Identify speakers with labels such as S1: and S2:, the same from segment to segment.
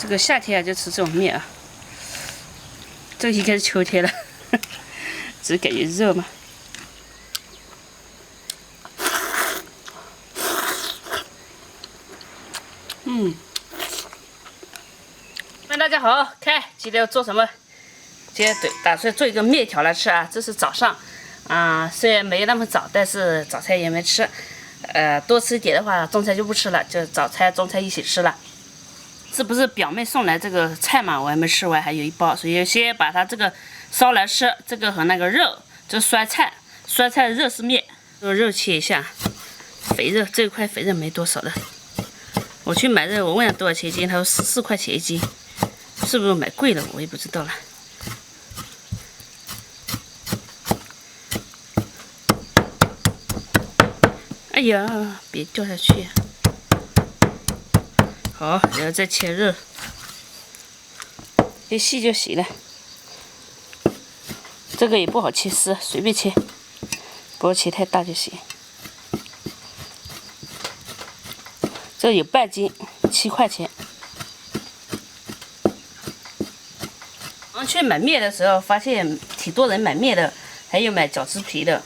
S1: 这个夏天啊就吃这种面啊。这个应该是秋天了，只是感觉热嘛。大家好，看今天要做什么？今天打算做一个面条来吃啊。这是早上，虽然没那么早，但是早餐也没吃。多吃一点的话，中餐就不吃了，就早餐、中餐一起吃了。这不是表妹送来这个菜嘛，我还没吃完，还有一包，所以先把它这个烧来吃。这个和那个肉，这酸菜的热丝面，这个肉切一下，肥肉这块肥肉没多少的。我去买肉，我问他多少钱一斤，他说14块钱一斤。是不是买贵了？我也不知道了。哎呀，别掉下去！好，然后再切肉，切细就行了。这个也不好切丝，随便切，不要切太大就行。这有半斤，7块钱。去买面的时候，发现挺多人买面的，还有买饺子皮的。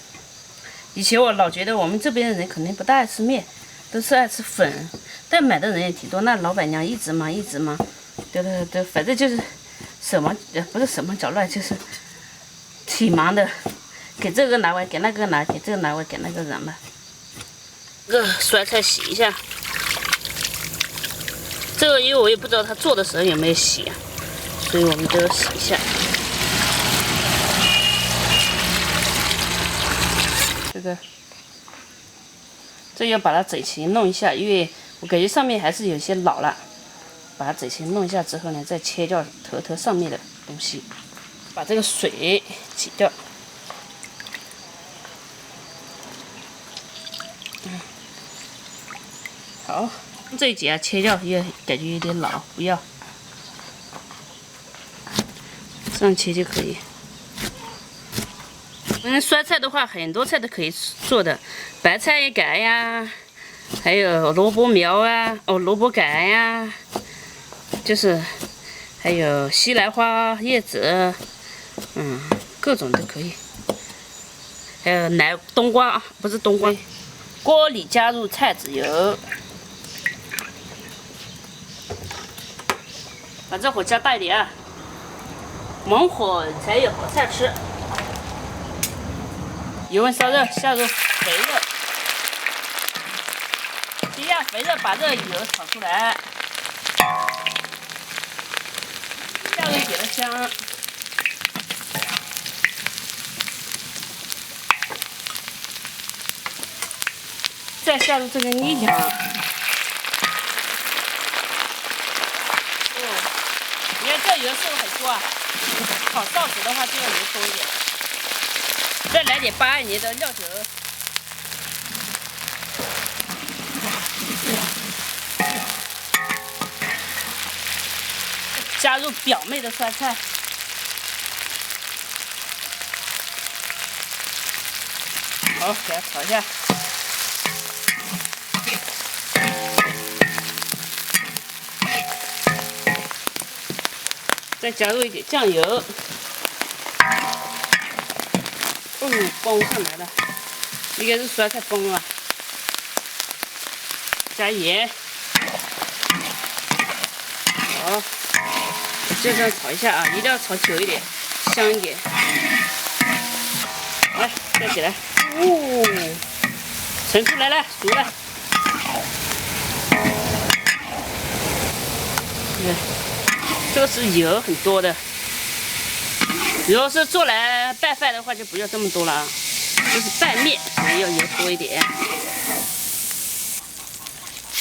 S1: 以前我老觉得我们这边的人肯定不大爱吃面，都是爱吃粉，但买的人也挺多。那老板娘一直忙，对，反正就是手忙，不是手忙脚乱，就是挺忙的，给这个拿完，给那个拿，给这个拿完，给那个拿嘛。这个酸菜洗一下，这个因为我也不知道他做的时候有没有洗啊。所以我们都要洗一下。这要把它整齐弄一下，因为我感觉上面还是有些老了。把它整齐弄一下之后呢，再切掉头上面的东西，把这个水挤掉。好，这一节啊切掉也感觉有点老，不要。这样切就可以。酸菜的话，很多菜都可以做的，白菜杆呀，还有萝卜苗啊，萝卜杆呀，就是还有西兰花叶子，各种都可以。还有冬瓜，不是冬瓜，锅里加入菜籽油，把这火加大一点啊。猛火才有好菜吃。油温烧热，下入肥肉，先让肥肉把这个油炒出来，下入一点的香，再下入这个泥浆。你看这油是不是很多啊？炒臊子的话就要油多一点，再来点8·2年的料酒，加入表妹的酸菜，好，给它炒一下。再加入一点酱油，崩上来了，应该是酸菜崩了。加盐，好，就这样炒一下啊，一定要炒久一点，香一点。来，盖起来，盛出来了，熟了。这个是油很多的，如果是做来拌饭的话，就不要这么多了啊。这是拌面，所以要油多一点。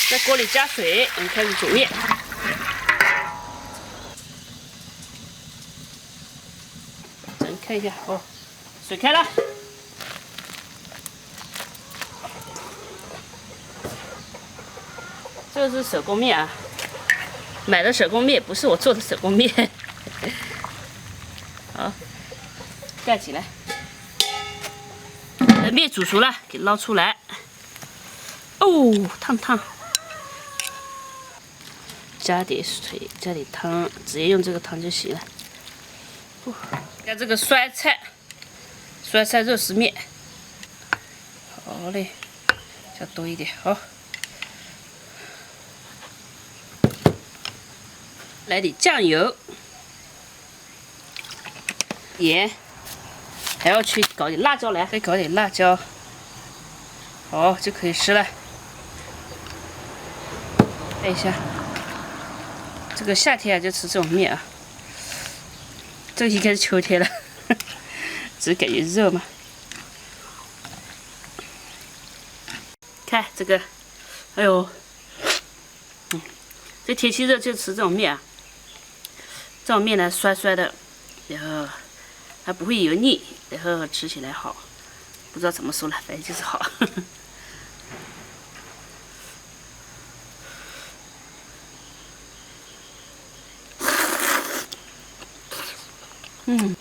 S1: 在锅里加水，我们开始煮面。咱看一下水开了。这个是手工面啊。买的手工面不是我做的手工面，好，盖起来。面煮熟了，给捞出来。烫烫。加点水，加点汤，直接用这个汤就行了。看这个酸菜肉丝面，好嘞，加多一点，好。来点酱油、盐，还要去搞点辣椒来，再搞点辣椒，好就可以吃了。看一下，这个夏天啊就吃这种面啊，这个应该是秋天了，只是感觉热嘛。看这个，哎呦，这天气热就吃这种面啊。这种面呢，酸酸的，然后还不会油腻，然后吃起来好，不知道怎么说了，反正就是好。嗯，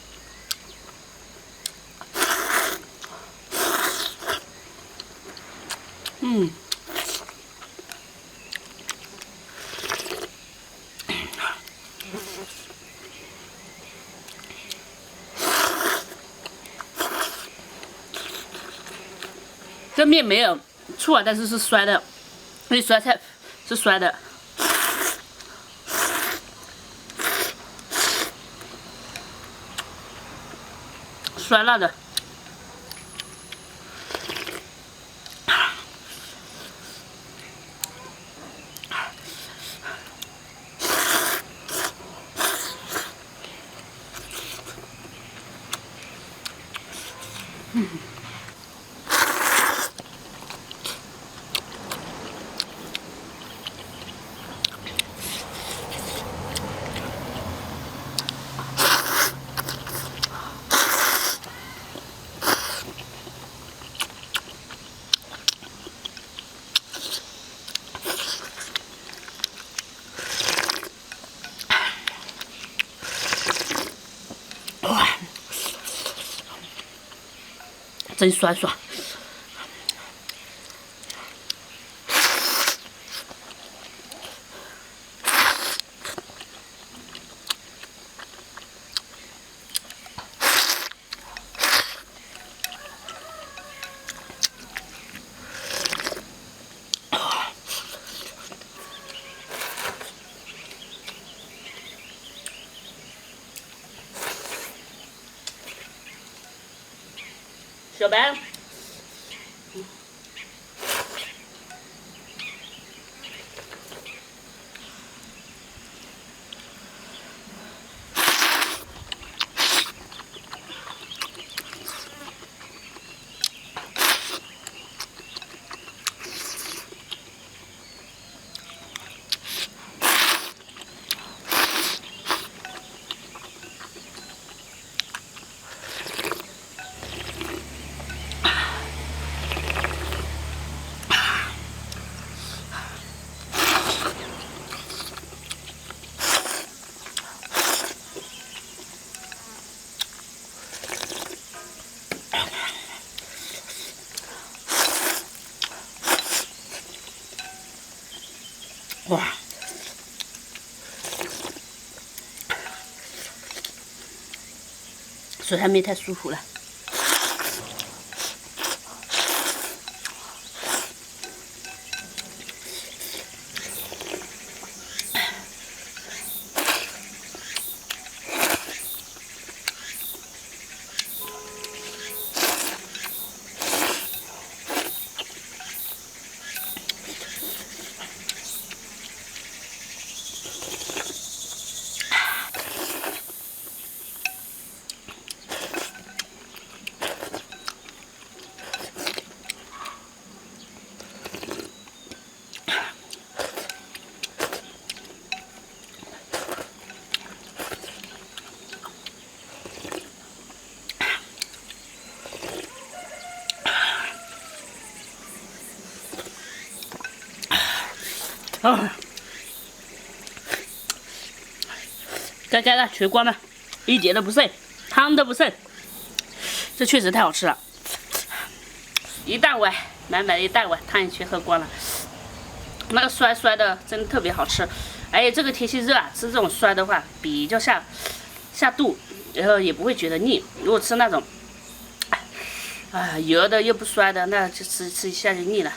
S1: 嗯。这面没有醋啊，但是是酸的，因为酸菜是酸的。酸辣的，哇，真酸爽。小白，哇！水菜面太舒服了。该干了，全关了，一点都不剩，汤都不剩。这确实太好吃了，一大碗，满满的一大碗，汤也全喝光了。那个酸酸的，真的特别好吃。还有这个天气热啊，吃这种酸的话比较下肚，然后也不会觉得腻。如果吃那种油的又不酸的，那就吃一下就腻了。